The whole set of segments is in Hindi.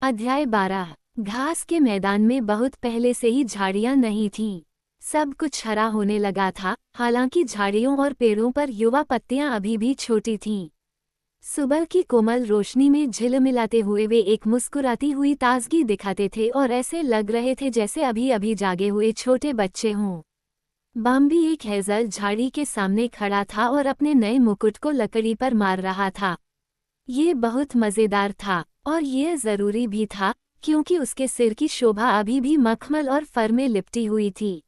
अध्याय 12। घास के मैदान में बहुत पहले से ही झाड़ियां नहीं थीं। सब कुछ हरा होने लगा था, हालांकि झाड़ियों और पेड़ों पर युवा पत्तियां अभी भी छोटी थीं। सुबह की कोमल रोशनी में झिलमिलाते हुए वे एक मुस्कुराती हुई ताजगी दिखाते थे और ऐसे लग रहे थे जैसे अभी अभी जागे हुए छोटे बच्चे हों। बाम्बी एक हेज़ल झाड़ी के सामने खड़ा था और अपने नए मुकुट को लकड़ी पर मार रहा था। ये बहुत मज़ेदार था और यह ज़रूरी भी था, क्योंकि उसके सिर की शोभा अभी भी मखमल और फर में लिपटी हुई थी।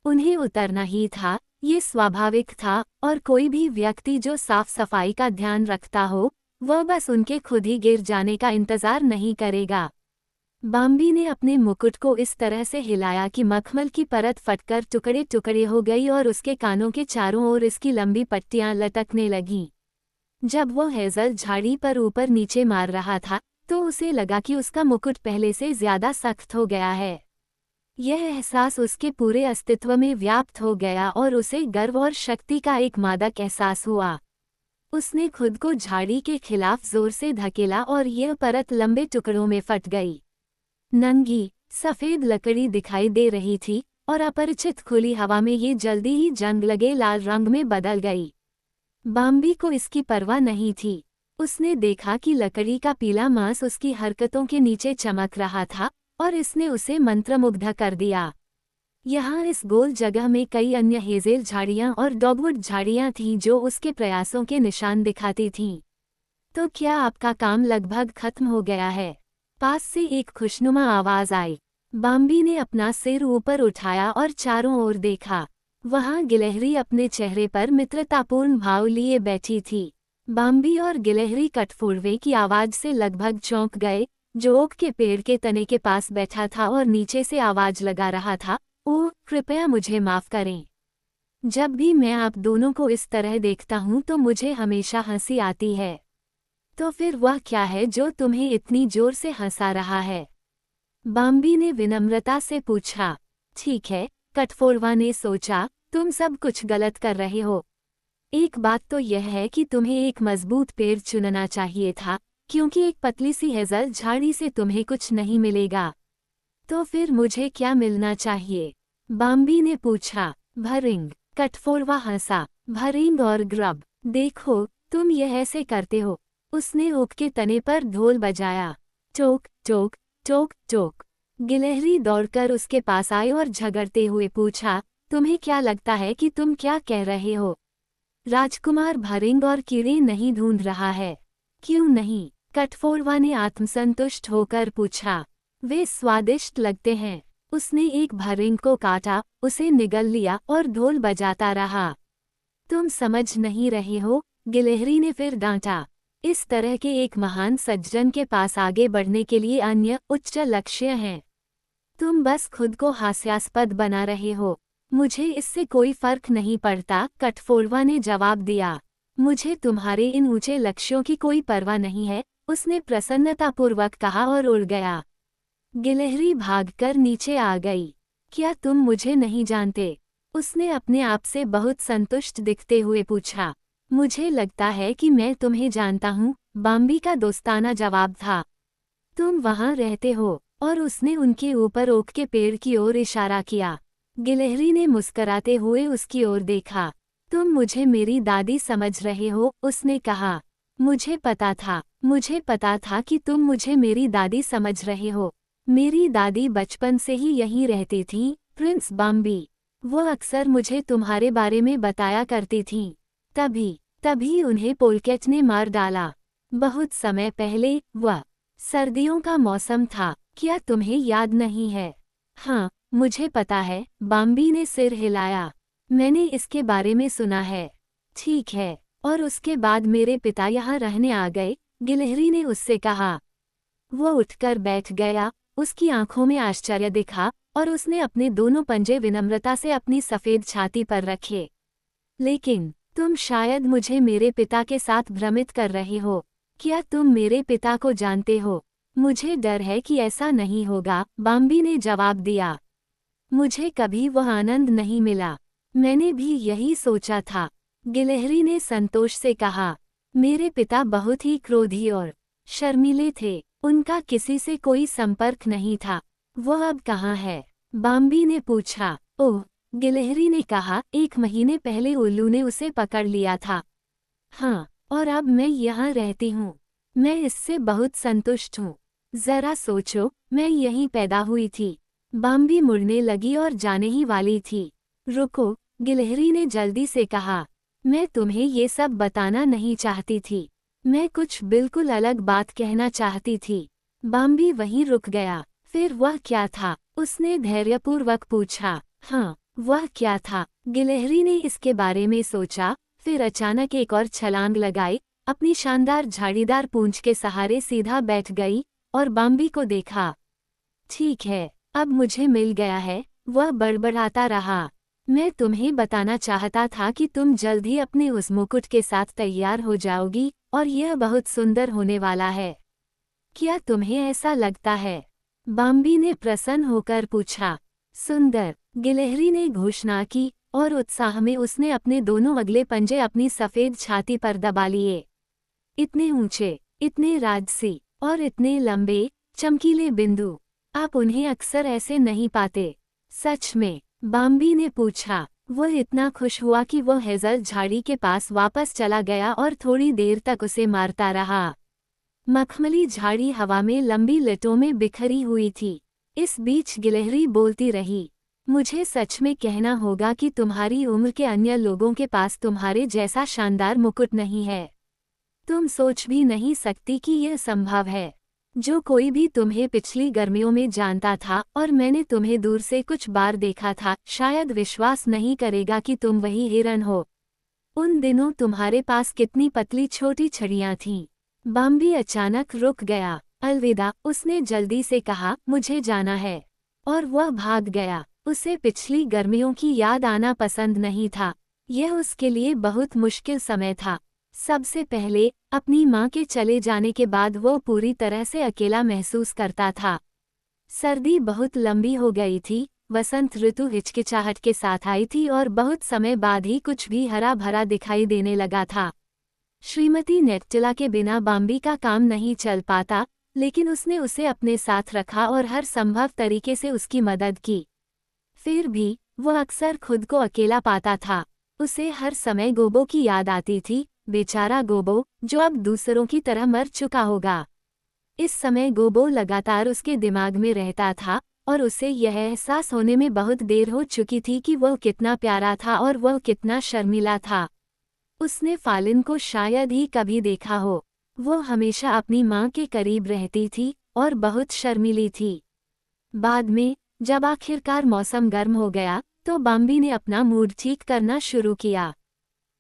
उन्हें उतरना ही था, ये स्वाभाविक था, और कोई भी व्यक्ति जो साफ सफाई का ध्यान रखता हो, वह बस उनके खुद ही गिर जाने का इंतज़ार नहीं करेगा। बाम्बी ने अपने मुकुट को इस तरह से हिलाया कि मखमल की परत फटकर टुकड़े टुकड़े हो गई और उसके कानों के चारों ओर इसकी लंबी पट्टियां लटकने लगीं। जब वो हेज़ल झाड़ी पर ऊपर नीचे मार रहा था, तो उसे लगा कि उसका मुकुट पहले से ज्यादा सख्त हो गया है। यह एहसास उसके पूरे अस्तित्व में व्याप्त हो गया और उसे गर्व और शक्ति का एक मादक एहसास हुआ। उसने खुद को झाड़ी के खिलाफ जोर से धकेला और यह परत लंबे टुकड़ों में फट गई। नंगी, सफेद लकड़ी दिखाई दे रही थी और अपरिचित खुली हवा में ये जल्दी ही जंग लगे लाल रंग में बदल गई। बाम्बी को इसकी परवाह नहीं थी। उसने देखा कि लकड़ी का पीला मांस उसकी हरकतों के नीचे चमक रहा था और इसने उसे मंत्रमुग्ध कर दिया। यहाँ इस गोल जगह में कई अन्य हेज़ेल झाड़ियाँ और डॉगवुड झाड़ियाँ थीं जो उसके प्रयासों के निशान दिखाती थीं। तो क्या आपका काम लगभग खत्म हो गया है? पास से एक खुशनुमा आवाज आई। बाम्बी ने अपना सिर ऊपर उठाया और चारों ओर देखा। वहां गिलहरी अपने चेहरे पर मित्रतापूर्ण भाव लिए बैठी थी। बाम्बी और गिलहरी कटफोड़वे की आवाज से लगभग चौंक गए। जो ओक के पेड़ के तने के पास बैठा था और नीचे से आवाज लगा रहा था, ओह, कृपया मुझे माफ करें। जब भी मैं आप दोनों को इस तरह देखता हूं तो मुझे हमेशा हंसी आती है। तो फिर वह क्या है जो तुम्हें इतनी जोर से हंसा रहा है? बाम्बी ने विनम्रता से पूछा। ठीक है, कटफोड़वा ने सोचा, तुम सब कुछ गलत कर रहे हो। एक बात तो यह है कि तुम्हें एक मजबूत पेड़ चुनना चाहिए था, क्योंकि एक पतली सी हेज़ल झाड़ी से तुम्हें कुछ नहीं मिलेगा। तो फिर मुझे क्या मिलना चाहिए? बाम्बी ने पूछा। भरिंग। कटफोड़वा हंसा। भरिंग और ग्रब। देखो, तुम यह ऐसे करते हो। उसने ओक के तने पर ढोल बजाया। टोक टोक टोक टोक। गिलहरी दौड़कर उसके पास आई और झगड़ते हुए पूछा, तुम्हें क्या लगता है कि तुम क्या कह रहे हो? राजकुमार भरिंग और कीड़े नहीं ढूंढ रहा है। क्यों नहीं? कटफोड़वा ने आत्मसंतुष्ट होकर पूछा। वे स्वादिष्ट लगते हैं। उसने एक भरिंग को काटा, उसे निगल लिया और ढोल बजाता रहा। तुम समझ नहीं रहे हो, गिलहरी ने फिर डांटा। इस तरह के एक महान सज्जन के पास आगे बढ़ने के लिए अन्य उच्च लक्ष्य हैं। तुम बस खुद को हास्यास्पद बना रहे हो। मुझे इससे कोई फर्क नहीं पड़ता, कटफोड़वा ने जवाब दिया। मुझे तुम्हारे इन ऊंचे लक्ष्यों की कोई परवाह नहीं है, उसने प्रसन्नतापूर्वक कहा और उड़ गया। गिलहरी भागकर नीचे आ गई। क्या तुम मुझे नहीं जानते? उसने अपने आप से बहुत संतुष्ट दिखते हुए पूछा। मुझे लगता है कि मैं तुम्हें जानता हूँ, बाम्बी का दोस्ताना जवाब था। तुम वहाँ रहते हो, और उसने उनके ऊपर ओक के पेड़ की ओर इशारा किया। गिलहरी ने मुस्कराते हुए उसकी ओर देखा। तुम मुझे मेरी दादी समझ रहे हो, उसने कहा। मुझे पता था कि तुम मुझे मेरी दादी समझ रहे हो। मेरी दादी बचपन से ही यहीं रहती थी, प्रिंस बाम्बी। वो अक्सर मुझे तुम्हारे बारे में बताया करती थीं। तभी उन्हें पोलकेट ने मार डाला। बहुत समय पहले, वह सर्दियों का मौसम था, क्या तुम्हें याद नहीं है? हाँ, मुझे पता है, बाम्बी ने सिर हिलाया। मैंने इसके बारे में सुना है। ठीक है, और उसके बाद मेरे पिता यहाँ रहने आ गए, गिलहरी ने उससे कहा। वो उठकर बैठ गया, उसकी आंखों में आश्चर्य दिखा, और उसने अपने दोनों पंजे विनम्रता से अपनी सफ़ेद छाती पर रखे। लेकिन तुम शायद मुझे मेरे पिता के साथ भ्रमित कर रहे हो। क्या तुम मेरे पिता को जानते हो? मुझे डर है कि ऐसा नहीं होगा, बाम्बी ने जवाब दिया। मुझे कभी वह आनंद नहीं मिला। मैंने भी यही सोचा था, गिलहरी ने संतोष से कहा। मेरे पिता बहुत ही क्रोधी और शर्मीले थे। उनका किसी से कोई संपर्क नहीं था। वो अब कहाँ है? बाम्बी ने पूछा। ओह, गिलहरी ने कहा, 1 महीने पहले उल्लू ने उसे पकड़ लिया था। हाँ, और अब मैं यहाँ रहती हूँ। मैं इससे बहुत संतुष्ट हूँ। जरा सोचो, मैं यहीं पैदा हुई थी। बाम्बी मुड़ने लगी और जाने ही वाली थी। रुको, गिलहरी ने जल्दी से कहा। मैं तुम्हें ये सब बताना नहीं चाहती थी। मैं कुछ बिल्कुल अलग बात कहना चाहती थी। बाम्बी वहीं रुक गया। फिर वह क्या था? उसने धैर्यपूर्वक पूछा। हाँ, वह क्या था? गिलहरी ने इसके बारे में सोचा, फिर अचानक एक और छलांग लगाई, अपनी शानदार झाड़ीदार पूंछ के सहारे सीधा बैठ गई और बाम्बी को देखा। ठीक है, अब मुझे मिल गया है, वह बड़बड़ाता रहा। मैं तुम्हें बताना चाहता था कि तुम जल्द ही अपने उस मुकुट के साथ तैयार हो जाओगी और यह बहुत सुंदर होने वाला है। क्या तुम्हें ऐसा लगता है? बाम्बी ने प्रसन्न होकर पूछा। सुंदर, गिलहरी ने घोषणा की और उत्साह में उसने अपने दोनों अगले पंजे अपनी सफेद छाती पर दबा लिए। इतने ऊंचे, इतने राजसी और इतने लंबे, चमकीले बिंदु, आप उन्हें अक्सर ऐसे नहीं पाते। सच में? बाम्बी ने पूछा। वह इतना खुश हुआ कि वह हेजल झाड़ी के पास वापस चला गया और थोड़ी देर तक उसे मारता रहा। मखमली झाड़ी हवा में लंबी लटों में बिखरी हुई थी। इस बीच गिलहरी बोलती रही। मुझे सच में कहना होगा कि तुम्हारी उम्र के अन्य लोगों के पास तुम्हारे जैसा शानदार मुकुट नहीं है। तुम सोच भी नहीं सकती कि यह संभव है। जो कोई भी तुम्हें पिछली गर्मियों में जानता था और मैंने तुम्हें दूर से कुछ बार देखा था, शायद विश्वास नहीं करेगा कि तुम वही हिरन हो। उन दिनों तुम्हारे पास कितनी पतली छोटी छड़ियां थीं। बाम्बी अचानक रुक गया। अलविदा, उसने जल्दी से कहा, मुझे जाना है। और वह भाग गया। उसे पिछली गर्मियों की याद आना पसंद नहीं था। यह उसके लिए बहुत मुश्किल समय था। सबसे पहले, अपनी माँ के चले जाने के बाद वो पूरी तरह से अकेला महसूस करता था। सर्दी बहुत लंबी हो गई थी, वसंत ऋतु हिचकिचाहट के साथ आई थी और बहुत समय बाद ही कुछ भी हरा भरा दिखाई देने लगा था। श्रीमती नेक्टिला के बिना बाम्बी का काम नहीं चल पाता, लेकिन उसने उसे अपने साथ रखा और हर संभव तरीके से उसकी मदद की। फिर भी, वह अक्सर खुद को अकेला पाता था। उसे हर समय गोबो की याद आती थी, बेचारा गोबो, जो अब दूसरों की तरह मर चुका होगा। इस समय गोबो लगातार उसके दिमाग में रहता था और उसे यह एहसास होने में बहुत देर हो चुकी थी कि वह कितना प्यारा था और वह कितना शर्मीला था। उसने फालिन को शायद ही कभी देखा हो। वो हमेशा अपनी माँ के करीब रहती थी और बहुत शर्मीली थी। बाद में, जब आखिरकार मौसम गर्म हो गया, तो बाम्बी ने अपना मूड ठीक करना शुरू किया।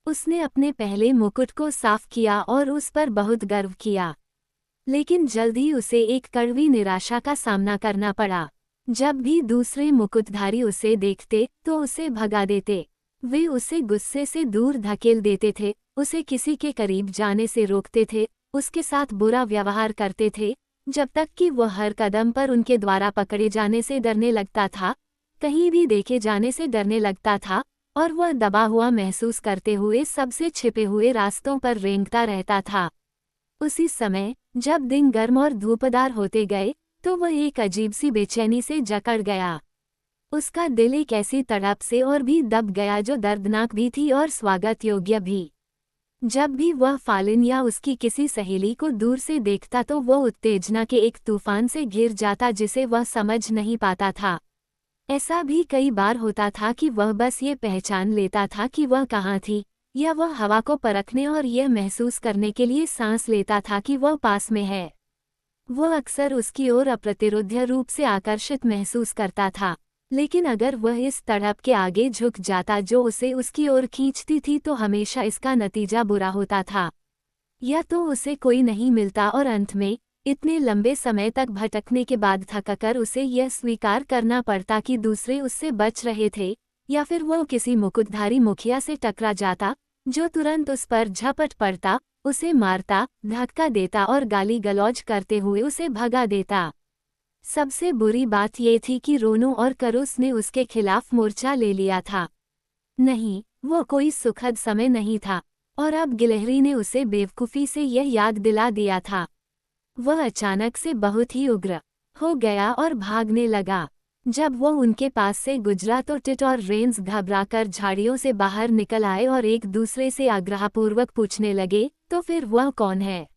उसने अपने पहले मुकुट को साफ किया और उस पर बहुत गर्व किया। लेकिन जल्द ही उसे एक कड़वी निराशा का सामना करना पड़ा। जब भी दूसरे मुकुटधारी उसे देखते तो उसे भगा देते। वे उसे गुस्से से दूर धकेल देते थे, उसे किसी के करीब जाने से रोकते थे, उसके साथ बुरा व्यवहार करते थे, जब तक कि वह हर कदम पर उनके द्वारा पकड़े जाने से डरने लगता था, कहीं भी देखे जाने से डरने लगता था और वह दबा हुआ महसूस करते हुए सबसे छिपे हुए रास्तों पर रेंगता रहता था। उसी समय, जब दिन गर्म और धूपदार होते गए, तो वह एक अजीब सी बेचैनी से जकड़ गया। उसका दिल एक ऐसी तड़प से और भी दब गया जो दर्दनाक भी थी और स्वागत योग्य भी। जब भी वह फालिन या उसकी किसी सहेली को दूर से देखता तो वह उत्तेजना के एक तूफान से घिर जाता जिसे वह समझ नहीं पाता था। ऐसा भी कई बार होता था कि वह बस ये पहचान लेता था कि वह कहाँ थी, या वह हवा को परखने और यह महसूस करने के लिए सांस लेता था कि वह पास में है। वह अक्सर उसकी ओर अप्रतिरोध रूप से आकर्षित महसूस करता था, लेकिन अगर वह इस तड़प के आगे झुक जाता जो उसे उसकी ओर खींचती थी तो हमेशा इसका नतीजा बुरा होता था। या तो उसे कोई नहीं मिलता और अंत में, इतने लंबे समय तक भटकने के बाद थककर उसे यह स्वीकार करना पड़ता कि दूसरे उससे बच रहे थे, या फिर वह किसी मुकुटधारी मुखिया से टकरा जाता, जो तुरंत उस पर झपट पड़ता, उसे मारता, धक्का देता और गाली गलौज करते हुए उसे भगा देता। सबसे बुरी बात ये थी कि रोनो और करुस ने उसके खिलाफ मोर्चा ले लिया था। नहीं, वो कोई सुखद समय नहीं था, और अब गिलहरी ने उसे बेवकूफ़ी से यह याद दिला दिया था। वह अचानक से बहुत ही उग्र हो गया और भागने लगा। जब वह उनके पास से गुजरा तो टिट और रेंस घबराकर झाड़ियों से बाहर निकल आए और एक दूसरे से आग्रहपूर्वक पूछने लगे, तो फिर वह कौन है?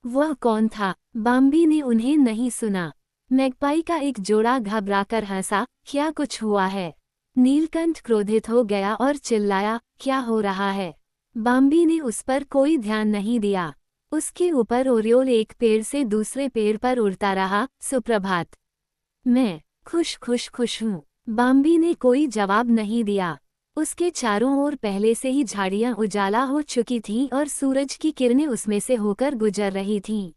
वह कौन था? बाम्बी ने उन्हें नहीं सुना। मैगपाई का एक जोड़ा घबराकर हंसा, क्या कुछ हुआ है? नीलकंठ क्रोधित हो गया और चिल्लाया, क्या हो रहा है? बाम्बी ने उस पर कोई ध्यान नहीं दिया। उसके ऊपर ओरियोल एक पेड़ से दूसरे पेड़ पर उड़ता रहा। सुप्रभात। मैं खुश हूँ। बाम्बी ने कोई जवाब नहीं दिया। उसके चारों ओर पहले से ही झाड़ियां उजाला हो चुकी थीं और सूरज की किरणें उसमें से होकर गुजर रही थीं।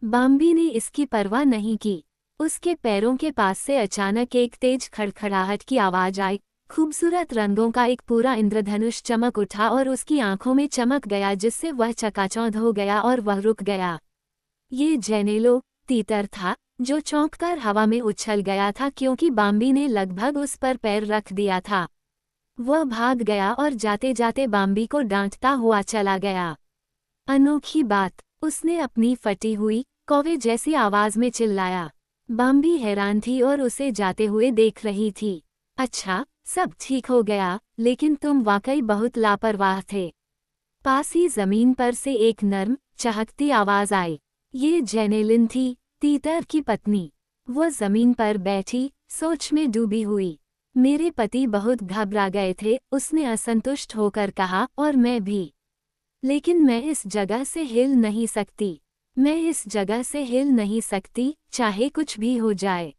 बाम्बी ने इसकी परवाह नहीं की। उसके पैरों के पास से अचानक एक तेज खड़खड़ाहट की आवाज आई। खूबसूरत रंगों का एक पूरा इंद्रधनुष चमक उठा और उसकी आंखों में चमक गया, जिससे वह चकाचौंध हो गया और वह रुक गया। ये जेनेलो तीतर था, जो चौंककर हवा में उछल गया था क्योंकि बाम्बी ने लगभग उस पर पैर रख दिया था। वह भाग गया और जाते जाते बाम्बी को डांटता हुआ चला गया। अनोखी बात, उसने अपनी फटी हुई कौवे जैसी आवाज में चिल्लाया। बाम्बी हैरान थी और उसे जाते हुए देख रही थी। अच्छा, सब ठीक हो गया, लेकिन तुम वाकई बहुत लापरवाह थे। पास ही जमीन पर से एक नर्म, चहकती आवाज आई। ये जेनेलिन थी, तीतर की पत्नी। वह जमीन पर बैठी, सोच में डूबी हुई। मेरे पति बहुत घबरा गए थे, उसने असंतुष्ट होकर कहा, और मैं भी। लेकिन मैं इस जगह से हिल नहीं सकती। मैं इस जगह से हिल नहीं सकती, चाहे कुछ भी हो जाए।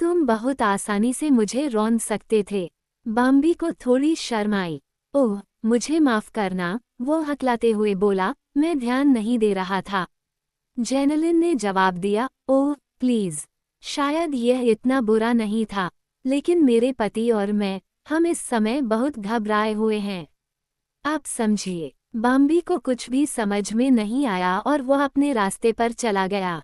तुम बहुत आसानी से मुझे रौंद सकते थे। बाम्बी को थोड़ी शर्म आई। ओह, मुझे माफ करना, वो हकलाते हुए बोला, मैं ध्यान नहीं दे रहा था। जेनेलिन ने जवाब दिया, ओह प्लीज, शायद यह इतना बुरा नहीं था, लेकिन मेरे पति और मैं, हम इस समय बहुत घबराए हुए हैं। आप समझिए। बाम्बी को कुछ भी समझ में नहीं आया और वह अपने रास्ते पर चला गया।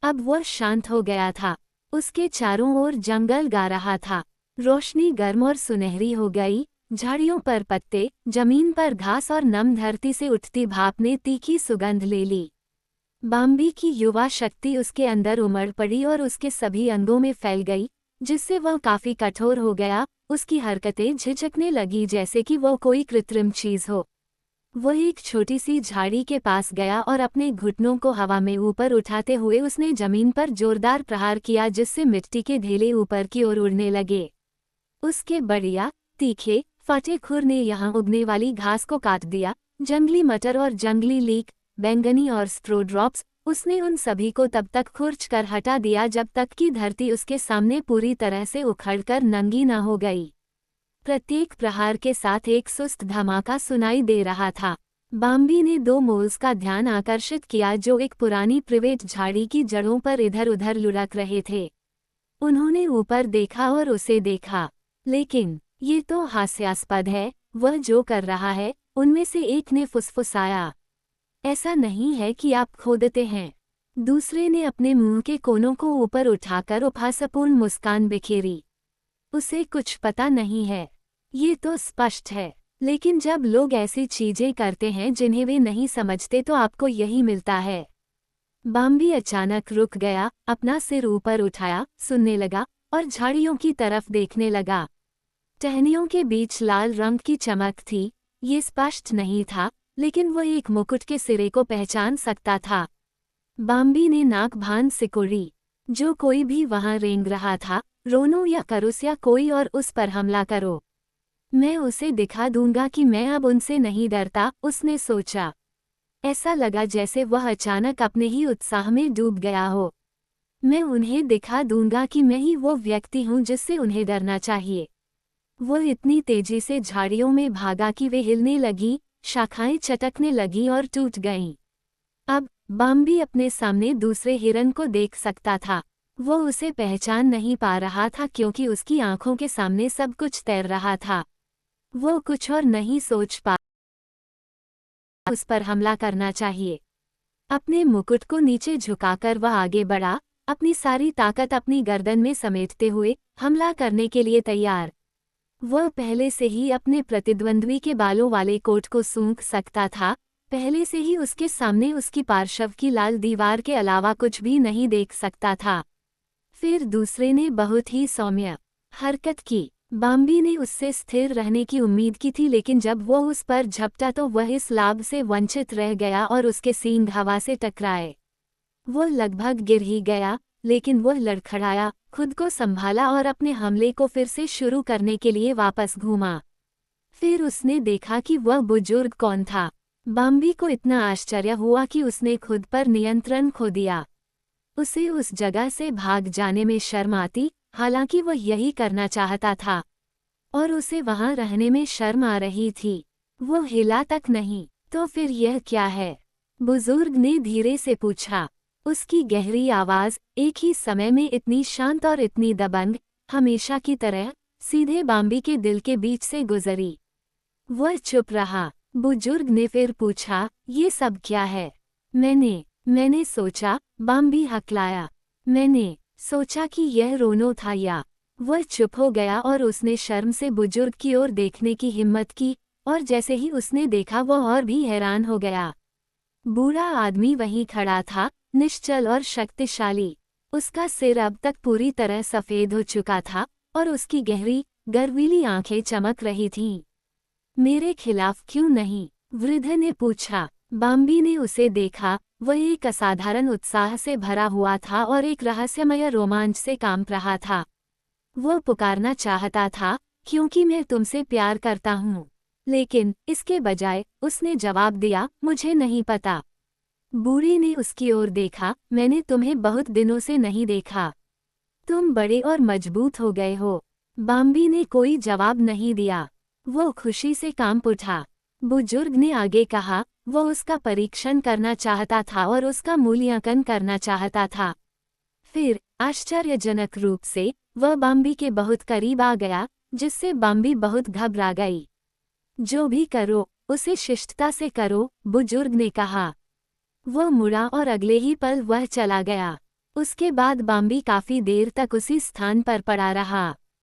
अब वह शांत हो गया था। उसके चारों ओर जंगल गा रहा था। रोशनी गर्म और सुनहरी हो गई। झाड़ियों पर पत्ते, जमीन पर घास और नम धरती से उठती भाप ने तीखी सुगंध ले ली। बाम्बी की युवा शक्ति उसके अंदर उमड़ पड़ी और उसके सभी अंगों में फैल गई, जिससे वह काफी कठोर हो गया। उसकी हरकतें झिझकने लगी जैसे कि वह कोई कृत्रिम चीज हो। वह एक छोटी सी झाड़ी के पास गया और अपने घुटनों को हवा में ऊपर उठाते हुए उसने जमीन पर जोरदार प्रहार किया, जिससे मिट्टी के ढेले ऊपर की ओर उड़ने लगे। उसके बढ़िया, तीखे, फटे खुर ने यहाँ उगने वाली घास को काट दिया। जंगली मटर और जंगली लीक, बैंगनी और स्ट्रोड्रॉप्स, उसने उन सभी को तब तक खुरच कर हटा दिया जब तक कि धरती उसके सामने पूरी तरह से उखड़कर नंगी न हो गई। प्रत्येक प्रहार के साथ एक सुस्त धमाका सुनाई दे रहा था। बाम्बी ने दो मोल्स का ध्यान आकर्षित किया जो एक पुरानी प्रिवेट झाड़ी की जड़ों पर इधर उधर लुढ़क रहे थे। उन्होंने ऊपर देखा और उसे देखा। लेकिन ये तो हास्यास्पद है, वह जो कर रहा है, उनमें से एक ने फुसफुसाया। ऐसा नहीं है कि आप खोदते हैं। दूसरे ने अपने मुंह के कोनों को ऊपर उठाकर उपहासपूर्ण मुस्कान बिखेरी। उसे कुछ पता नहीं है। ये तो स्पष्ट है। लेकिन जब लोग ऐसी चीजें करते हैं जिन्हें वे नहीं समझते तो आपको यही मिलता है। बाम्बी अचानक रुक गया, अपना सिर ऊपर उठाया, सुनने लगा और झाड़ियों की तरफ देखने लगा। टहनियों के बीच लाल रंग की चमक थी। ये स्पष्ट नहीं था, लेकिन वह एक मुकुट के सिरे को पहचान सकता था। बाम्बी ने नाक भान सिकोड़ी। जो कोई भी वहां रेंग रहा था, रोनो या करुस या कोई और, उस पर हमला करो। मैं उसे दिखा दूंगा कि मैं अब उनसे नहीं डरता, उसने सोचा। ऐसा लगा जैसे वह अचानक अपने ही उत्साह में डूब गया हो। मैं उन्हें दिखा दूंगा कि मैं ही वो व्यक्ति हूँ जिससे उन्हें डरना चाहिए। वो इतनी तेजी से झाड़ियों में भागा कि वे हिलने लगी, शाखाएं चटकने लगी और टूट गईं। अब बाम्बी अपने सामने दूसरे हिरन को देख सकता था। वो उसे पहचान नहीं पा रहा था क्योंकि उसकी आंखों के सामने सब कुछ तैर रहा था। वो कुछ और नहीं सोच पा उस पर हमला करना चाहिए। अपने मुकुट को नीचे झुकाकर वह आगे बढ़ा, अपनी सारी ताकत अपनी गर्दन में समेटते हुए हमला करने के लिए तैयार। वह पहले से ही अपने प्रतिद्वंद्वी के बालों वाले कोट को सूंघ सकता था, पहले से ही उसके सामने उसकी पार्श्व की लाल दीवार के अलावा कुछ भी नहीं देख सकता था। फिर दूसरे ने बहुत ही सौम्य हरकत की। बाम्बी ने उससे स्थिर रहने की उम्मीद की थी, लेकिन जब वो उस पर झपटा तो वह इस लाभ से वंचित रह गया और उसके सींग हवा से टकराए। वो लगभग गिर ही गया, लेकिन वह लड़खड़ाया, खुद को संभाला और अपने हमले को फिर से शुरू करने के लिए वापस घूमा। फिर उसने देखा कि वह बुजुर्ग कौन था। बाम्बी को इतना आश्चर्य हुआ कि उसने खुद पर नियंत्रण खो दिया। उसे उस जगह से भाग जाने में शर्म आती, हालांकि वह यही करना चाहता था, और उसे वहां रहने में शर्म आ रही थी। वो हिला तक नहीं। तो फिर यह क्या है? बुजुर्ग ने धीरे से पूछा। उसकी गहरी आवाज एक ही समय में इतनी शांत और इतनी दबंग, हमेशा की तरह, सीधे बाम्बी के दिल के बीच से गुजरी। वह चुप रहा। बुजुर्ग ने फिर पूछा, ये सब क्या है? मैंने सोचा, बाम्बी हकलाया। मैंने सोचा कि यह रोनो था या। वह चुप हो गया और उसने शर्म से बुजुर्ग की ओर देखने की हिम्मत की, और जैसे ही उसने देखा वह और भी हैरान हो गया। बूढ़ा आदमी वहीं खड़ा था, निश्चल और शक्तिशाली। उसका सिर अब तक पूरी तरह सफ़ेद हो चुका था, और उसकी गहरी, गर्वीली आंखें चमक रही थीं। मेरे खिलाफ क्यों नहीं? वृद्ध ने पूछा। बाम्बी ने उसे देखा। वह एक असाधारण उत्साह से भरा हुआ था और एक रहस्यमय रोमांच से कांप रहा था। वह पुकारना चाहता था, क्योंकि मैं तुमसे प्यार करता हूँ। लेकिन इसके बजाय उसने जवाब दिया, मुझे नहीं पता। बूढ़े ने उसकी ओर देखा। मैंने तुम्हें बहुत दिनों से नहीं देखा। तुम बड़े और मजबूत हो गए हो। बाम्बी ने कोई जवाब नहीं दिया। वो खुशी से कांप उठा। बुजुर्ग ने आगे कहा, वो उसका परीक्षण करना चाहता था और उसका मूल्यांकन करना चाहता था। फिर आश्चर्यजनक रूप से वह बाम्बी के बहुत करीब आ गया, जिससे बाम्बी बहुत घबरा गई। जो भी करो, उसे शिष्टता से करो, बुजुर्ग ने कहा। वह मुड़ा और अगले ही पल वह चला गया। उसके बाद बाम्बी काफी देर तक उसी स्थान पर पड़ा रहा।